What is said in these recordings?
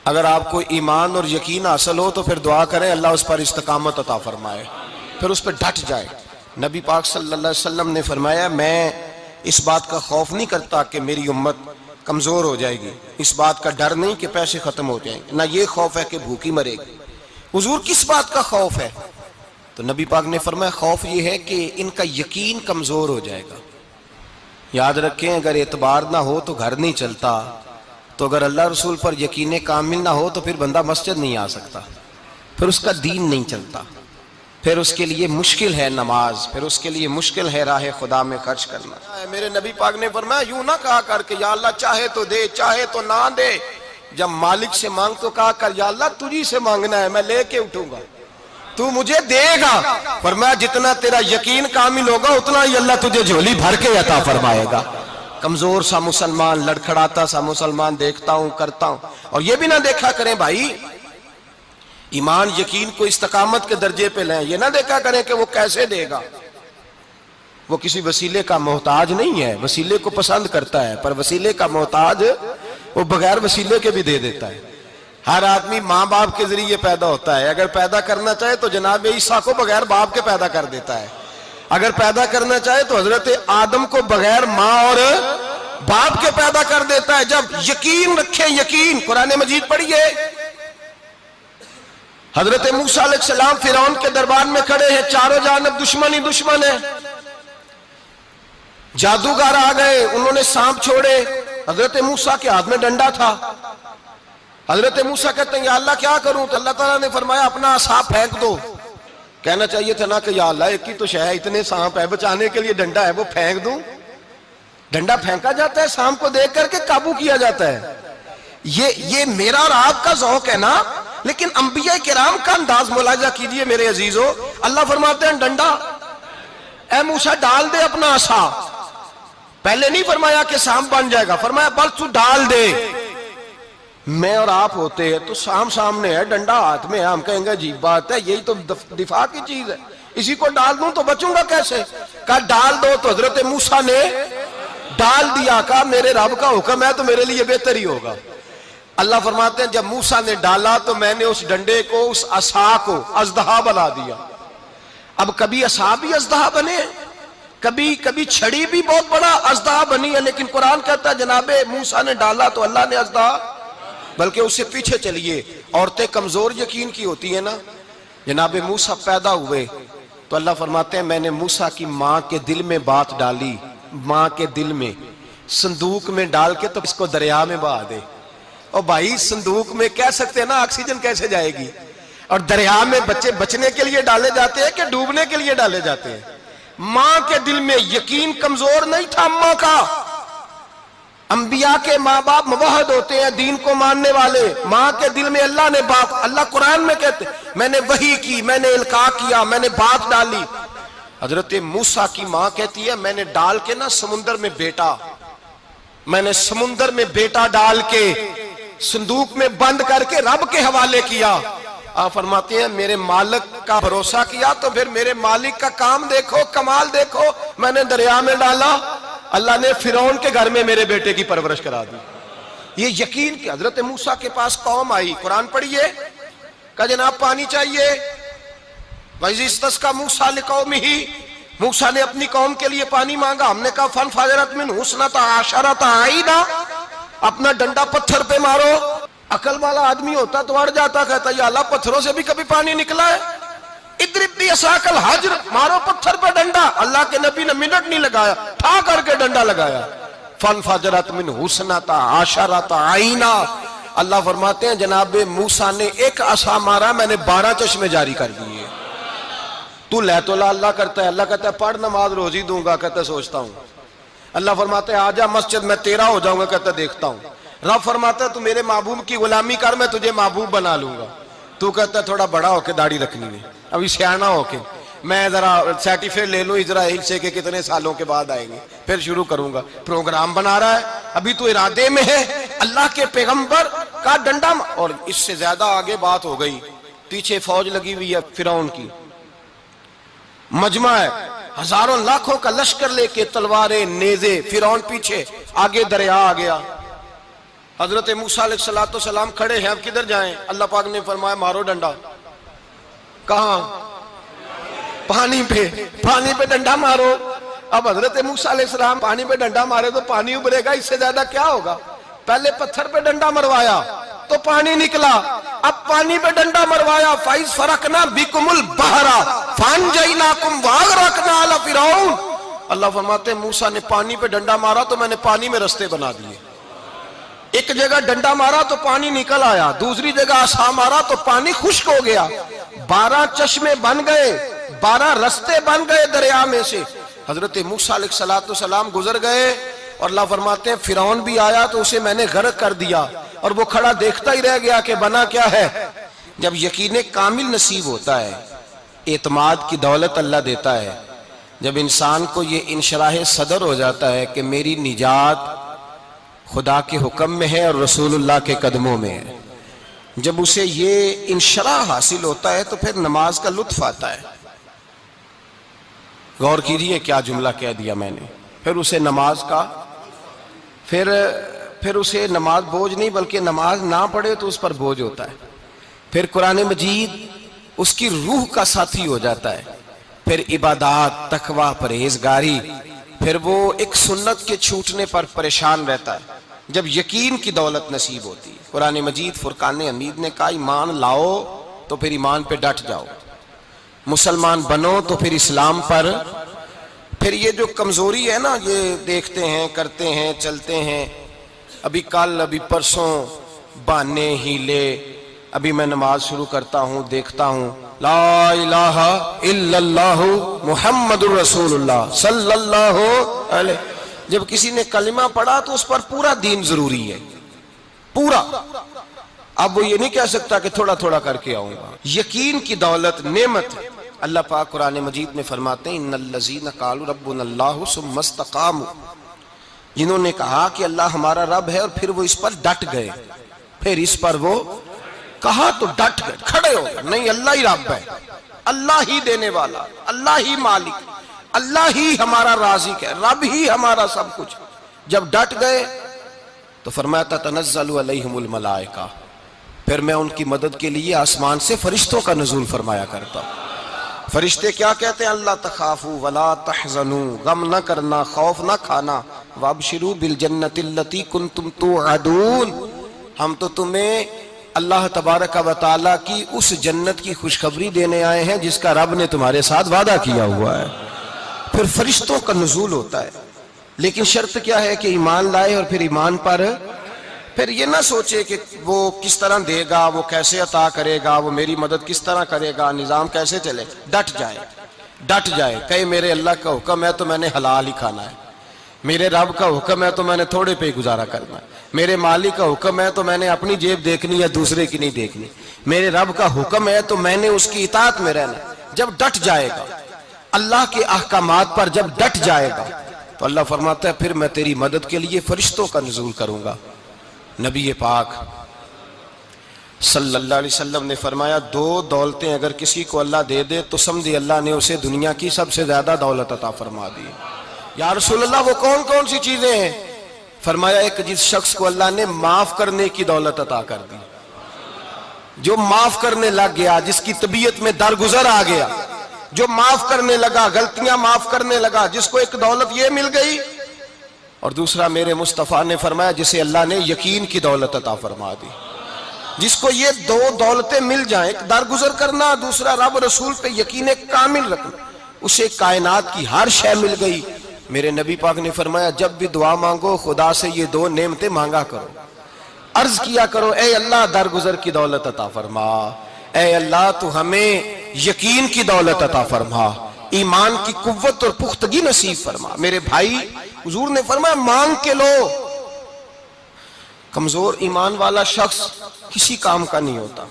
अगर आपको ईमान और यकीन हासिल हो तो फिर दुआ करें अल्लाह उस पर इस्तकामत अता फरमाए, फिर उस पर डट जाए। नबी पाक सल्लल्लाहु अलैहि वसल्लम ने फरमाया, मैं इस बात का खौफ नहीं करता कि मेरी उम्मत कमज़ोर हो जाएगी, इस बात का डर नहीं कि पैसे ख़त्म हो जाएंगे, ना ये खौफ है कि भूखी मरेगी। हुजूर किस बात का खौफ है? तो नबी पाक ने फरमाया, खौफ ये है कि इनका यकीन कमज़ोर हो जाएगा। याद रखें, अगर एतबार ना हो तो घर नहीं चलता, तो अगर अल्लाह रसूल पर यकीन कामिल ना हो तो फिर बंदा मस्जिद नहीं आ सकता, फिर उसका दीन नहीं चलता, फिर उसके लिए मुश्किल है नमाज, फिर उसके लिए मुश्किल है राह खुदा में खर्च करना। मेरे नबी पाक ने फरमाया, यूं ना कहा कर के या अल्लाह चाहे तो दे चाहे तो ना दे, जब मालिक से मांग तो कहा कर या अल्लाह तुझी से मांगना है, मैं लेके उठूंगा, तू मुझे देगा। फरमाया जितना तेरा यकीन कामिल होगा उतना ही अल्लाह तुझे झोली भर के अता फरमाएगा। कमजोर सा मुसलमान, लड़खड़ाता सा मुसलमान देखता हूं, करता हूं, और ये भी ना देखा करें भाई ईमान यकीन को इस्तकामत के दर्जे पे लें, ये ना देखा करें कि वो कैसे देगा। वो किसी वसीले का मोहताज नहीं है, वसीले को पसंद करता है, पर वसीले का मोहताज वो बगैर वसीले के भी दे देता है। हर आदमी माँ बाप के जरिए पैदा होता है, अगर पैदा करना चाहे तो जनाब ईसा को बगैर बाप के पैदा कर देता है, अगर पैदा करना चाहे तो हजरत आदम को बगैर माँ और बाप के पैदा कर देता है। जब यकीन रखें, यकीन, कुरान मजीद पढ़िए, हजरत मूसा अलैहिस्सलाम फिरौन के दरबार में खड़े हैं, चारों जानब दुश्मन ही दुश्मन है, जादूगर आ गए, उन्होंने सांप छोड़े, हजरत मूसा के हाथ में डंडा था। हजरत मूसा कहते हैं या अल्लाह क्या करूं? तो अल्लाह ताला ने फरमाया अपना सांप फेंक दो। कहना चाहिए था ना कि या अल्लाह एक ही तो शह है, इतने सांप है, बचाने के लिए डंडा है वो फेंक दूं? डंडा फेंका जाता है, सांप को देख करके काबू किया जाता है। ये मेरा और आपका ज़ौक है ना, लेकिन अंबिया किराम का अंदाज मुलाजा कीजिए मेरे अजीजों। अल्लाह फरमाते हैं डंडा, ए मूसा डाल दे अपना आसा। पहले नहीं फरमाया कि सांप बन जाएगा, फरमाया बस तू डाल दे। मैं और आप होते हैं तो सांप सामने है, डंडा हाथ में है, हम कहेंगे अजीब बात है, यही तो दिफा की चीज है, इसी को डाल दूं तो बचूंगा कैसे? कहा डाल दो, तो हजरत मूसा ने डाल दिया। कहा मेरे रब का हुक्म है तो मेरे लिए बेहतर ही होगा। अल्लाह फरमाते हैं जब मूसा ने डाला तो मैंने उस डंडे को, उस असा को अजदहा बना दिया। अब कभी असा भी अजदहा बने, कभी कभी छड़ी भी बहुत बड़ा अजदहा बनी है, लेकिन कुरान कहता है जनाबे मूसा ने डाला तो अल्लाह ने अजदहा, बल्कि उससे पीछे चलिए, औरतें कमजोर यकीन की होती है ना। जनाबे मूसा पैदा हुए तो अल्लाह फरमाते हैं मैंने मूसा की माँ के दिल में बात डाली, माँ के दिल में, संदूक में डाल के तो इसको दरिया में बहा दे। और भाई संदूक में कह सकते हैं ना ऑक्सीजन कैसे जाएगी, और दरिया में बच्चे बचने के लिए डाले जाते हैं कि डूबने के लिए डाले जाते हैं? माँ के दिल में यकीन कमजोर नहीं था अम्मा का। अंबिया के माँ बाप मुवहद होते हैं, दीन को मानने वाले। माँ के दिल में अल्लाह ने बात, अल्लाह कुरान में कहते मैंने वही की, मैंने इल्का किया, मैंने बात डाली। हजरत मूसा की माँ कहती है मैंने डाल के ना समुंदर में बेटा, मैंने समुंदर में बेटा डाल के संदूक में बंद करके रब के हवाले किया। आप फरमाते हैं मेरे मालिक का भरोसा किया तो फिर मेरे मालिक का काम देखो, कमाल देखो, मैंने दरिया में डाला, अल्लाह ने फिरौन के घर में मेरे बेटे की परवरिश करा दी। ये यकीन कि हजरत मूसा के पास कौम आई, कुरान पढ़िए, कहा जनाब पानी चाहिए, वज़िस्तस्का मूसा लिकौमिही, मूसा ने अपनी कौम के लिए पानी मांगा। हमने कहा फन फाजरत मिन हुस्नता आशरता आईना, अपना डंडा पत्थर पे मारो। अकल वाला आदमी होता तो अड़ जाता, कहता या अल्लाह पत्थरों से भी कभी पानी निकला है? इद्रिब भी असाकल हज्र, मारो पत्थर पे डंडा। अल्लाह के नबी ने मिनट नहीं लगाया, ठा करके डंडा लगाया। फन फाजरत मिन हुस्नता आशरता आईना, अल्लाह फरमाते हैं जनाबे मूसा ने एक असा मारा, मैंने 12 चश्मे जारी कर दिए। तू लै तो ला अल्लाह करता है, अल्लाह कहता है पढ़ नमाज रोजी दूंगा, कहता है सोचता हूं। अल्लाह फरमाता है आजा मस्जिद में तेरा हो जाऊंगा, कहता देखता हूं। रब फरमाता है तू मेरे महबूब की गुलामी कर, मैं तुझे महबूब बना लूंगा। तू कहता है थोड़ा बड़ा होके दाढ़ी रखनी है, अभी सियाना होके मैं जरा सर्टिफिकेट ले लूं इजराइल से कि कितने सालों के बाद आएंगे, फिर शुरू करूंगा। प्रोग्राम बना रहा है, अभी तो इरादे में है। अल्लाह के पैगंबर का डंडा, और इससे ज्यादा आगे बात हो गई। पीछे फौज लगी हुई है फिरौन की, मजमा है, हजारों लाखों का लश्कर लेके, तलवारें नेज़े, फिरौन पीछे, आगे दरिया आ गया। हजरत मूसा अलैहिस्सलाम खड़े हैं, अब किधर जाएं? अल्लाह पाक ने फरमाया मारो डंडा। कहां? पानी पे डंडा मारो। अब हजरत मूसा अलैहिस्सलाम पानी पे डंडा मारे तो पानी उभरेगा, इससे ज्यादा क्या होगा? पहले पत्थर पे डंडा मरवाया तो पानी निकला, अब पानी पे डंडा मरवाया, फाइज फरकना बिकुमुल बहरा फानजैनाकुम वागरकना अला फिरौन। अल्लाह फरमाते मूसा ने पानी पे डंडा मारा तो मैंने पानी में रास्ते बना दिए। एक जगह डंडा मारा तो पानी निकल आया, दूसरी जगह आसा मारा तो पानी खुश्क हो गया, 12 चश्मे बन गए, 12 रास्ते बन गए दरिया में से। हजरत मूसा अलैहिस्सलाम गुजर गए और अल्लाह फरमाते हैं फिरौन भी आया तो उसे मैंने गर्क कर दिया और वो खड़ा देखता ही रह गया कि बना क्या है। जब यकीन कामिल नसीब होता है, एतमाद की दौलत अल्लाह देता है, जब इंसान को ये इंशराह सदर हो जाता है कि मेरी निजात खुदा के हुक्म में है और रसूलुल्लाह के कदमों में है, जब उसे ये इंशराह हासिल होता है तो फिर नमाज का लुत्फ आता है। गौर कीजिए क्या जुमला कह दिया मैंने। फिर उसे नमाज का फिर उसे नमाज बोझ नहीं, बल्कि नमाज ना पढ़े तो उस पर बोझ होता है। फिर कुरान मजीद उसकी रूह का साथी हो जाता है। फिर इबादत, तकवा, परहेजगारी, फिर वो एक सुन्नत के छूटने पर परेशान रहता है। जब यकीन की दौलत नसीब होती है, कुरान मजीद फुरकान हमीद ने कहा ईमान लाओ तो फिर ईमान पे डट जाओ, मुसलमान बनो तो फिर इस्लाम पर। फिर ये जो कमजोरी है ना, ये देखते हैं, करते हैं, चलते हैं, अभी कल अभी परसों बहाने हीले, अभी मैं नमाज शुरू करता हूं, देखता हूं ला इलाहा इल्लल्लाहु मुहम्मदुर रसूलुल्लाह सल्लल्लाहु अलैहि। जब किसी ने कलिमा पढ़ा तो उस पर पूरा दीन जरूरी है, पूरा। अब वो ये नहीं कह सकता कि थोड़ा थोड़ा करके आऊंगा। यकीन की दौलत नेमत है। अल्लाह पाक कुरान मजीद में फरमाते हैं इन्नल्लज़ीना क़ालू रब्बुनल्लाहु सुम्मा इस्तक़ामू, जिन्होंने कहा कि अल्लाह हमारा रब है और फिर वो इस पर डट गए, फिर इस पर वो कहा तो डट गए, खड़े हो गए, नहीं अल्लाह ही रब है, अल्लाह ही देने वाला, अल्लाह ही मालिक, अल्लाह ही हमारा राज़िक है, रब ही हमारा सब कुछ। जब डट गए तो फरमाया ततनज़्ज़लु अलैहिमुल मलाइका, फिर मैं उनकी मदद के लिए आसमान से फरिश्तों का नुज़ूल फरमाया करता हूं। फरिश्ते क्या कहते हैं? अल्लाह तखाफू वला तहज़नू, गम न करना, खौफ न खाना, वबशिरू बिल जन्नतिल्लती कुंतुम तुअदून, हम तो तुम्हें अल्लाह तबारक व तआला की उस जन्नत की खुशखबरी देने आए हैं जिसका रब ने तुम्हारे साथ वादा किया हुआ है। फिर फरिश्तों का नुज़ूल होता है, लेकिन शर्त क्या है कि ईमान लाए और फिर ईमान पर फिर ये ना सोचे कि वो किस तरह देगा, वो कैसे अता करेगा, वो मेरी मदद किस तरह करेगा, निज़ाम कैसे चले। डट जाए, कहे मेरे अल्लाह का हुक्म है तो मैंने हलाल ही खाना है, मेरे रब का हुक्म है तो मैंने थोड़े पे ही गुजारा करना है, मेरे मालिक का हुक्म है तो मैंने अपनी जेब देखनी या दूसरे की नहीं देखनी, मेरे रब का हुक्म है तो मैंने उसकी इताअत में रहना। जब डट जाएगा अल्लाह के अहकामात पर, जब डट जाएगा तो अल्लाह फरमाता है फिर मैं तेरी मदद के लिए फरिश्तों का नुज़ूल करूंगा। नबी पाक सल्लल्लाहु अलैहि वसल्लम ने फरमाया दो दौलतें अगर किसी को अल्लाह दे दे तो समझे अल्लाह ने उसे दुनिया की सबसे ज्यादा दौलत अता फरमा दी। या रसूलल्लाह वो कौन कौन सी चीजें हैं? फरमाया एक जिस शख्स को अल्लाह ने माफ करने की दौलत अता कर दी, जो माफ करने लग गया, जिसकी तबीयत में दरगुजर आ गया, जो माफ करने लगा, गलतियां माफ करने लगा, जिसको एक दौलत ये मिल गई। और दूसरा मेरे मुस्तफ़ा ने फरमाया जिसे अल्लाह ने यकीन की दौलत अता फरमा दी। जिसको ये दो दौलतें मिल जाएं, एक दरगुजर करना, दूसरा रब रसूल पे यकीन कामिल रखना, उसे कायनात की हर शय मिल गई। मेरे नबी पाक ने फरमाया जब भी दुआ मांगो खुदा से ये दो नेमतें मांगा करो, अर्ज किया करो ए अल्लाह दरगुजर की दौलत अता फरमा, ए अल्लाह तू हमें यकीन की दौलत अता फरमा, ईमान की कुव्वत और पुख्तगी नसीब फरमा। मेरे भाई हुजूर ने फरमाया मांग के लो। कमजोर ईमान वाला शख्स किसी काम का नहीं होता।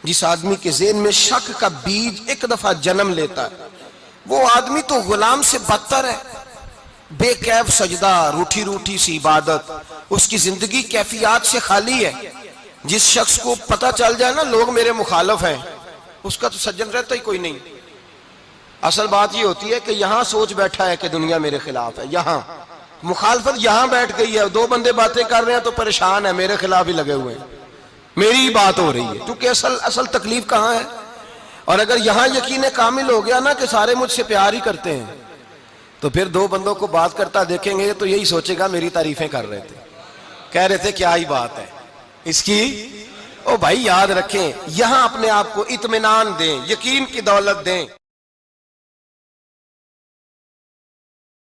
जिस आदमी के ज़हन में शक का बीज एक दफा जन्म लेता है वो आदमी तो गुलाम से बदतर है। बेकैफ सजदा, रूठी रूठी सी इबादत, उसकी जिंदगी कैफियत से खाली है। जिस शख्स को पता चल जाए ना लोग मेरे मुखालिफ हैं, उसका तो सज्जन रहता ही कोई नहीं। असल बात ये होती है कि यहां सोच बैठा है कि दुनिया मेरे खिलाफ है, यहां मुखालफत यहां बैठ गई है, दो बंदे बातें कर रहे हैं तो परेशान है, मेरे खिलाफ ही लगे हुए हैं, मेरी ही बात हो रही है, क्योंकि असल तकलीफ कहां है। और अगर यहां यकीन कामिल हो गया ना कि सारे मुझसे प्यार ही करते हैं, तो फिर दो बंदों को बात करता देखेंगे तो यही सोचेगा मेरी तारीफें कर रहे थे, कह रहे थे क्या ही बात है इसकी। ओ भाई याद रखें, यहां अपने आप को इत्मीनान दें, यकीन की दौलत दें।